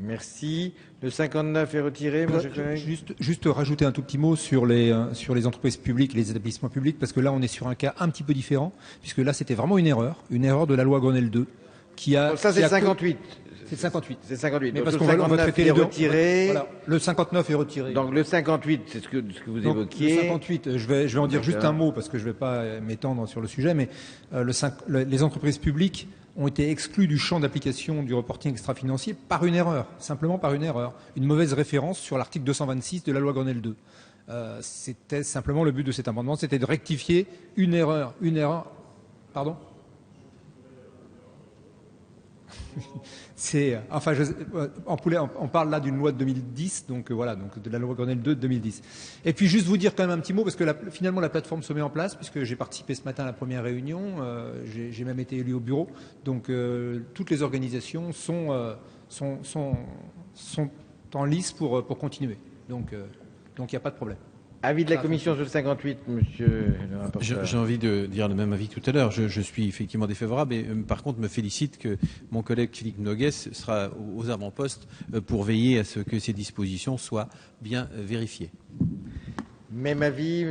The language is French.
Merci. Le 59 est retiré, mon cher collègue. Juste rajouter un tout petit mot sur les entreprises publiques et les établissements publics, parce que là, on est sur un cas un petit peu différent, puisque là, c'était vraiment une erreur de la loi Grenelle 2, qui a... Donc ça, c'est le 58. C'est le 58. C'est 58. Mais Donc parce le qu'on va 59 traiter est les deux. retiré. Voilà. Le 59 est retiré. Donc le 58, c'est ce que vous Donc, évoquiez. Le 58, je vais en dire juste un mot, parce que je ne vais pas m'étendre sur le sujet, mais les entreprises publiques ont été exclues du champ d'application du reporting extra-financier par une erreur, simplement par une erreur, une mauvaise référence sur l'article 226 de la loi Grenelle 2. C'était simplement le but de cet amendement, c'était de rectifier une erreur. Pardon ? On parle là d'une loi de 2010, donc voilà, donc de la loi Grenelle 2 de 2010. Et puis juste vous dire quand même un petit mot, parce que finalement la plateforme se met en place, puisque j'ai participé ce matin à la première réunion, j'ai même été élu au bureau, donc toutes les organisations sont en lice pour continuer. Donc il n'y a pas de problème. Avis de la commission sur le 58, monsieur le rapporteur. J'ai envie de dire le même avis que tout à l'heure. Je suis effectivement défavorable et par contre me félicite que mon collègue Philippe Noguès sera aux avant-postes pour veiller à ce que ces dispositions soient bien vérifiées. Même avis.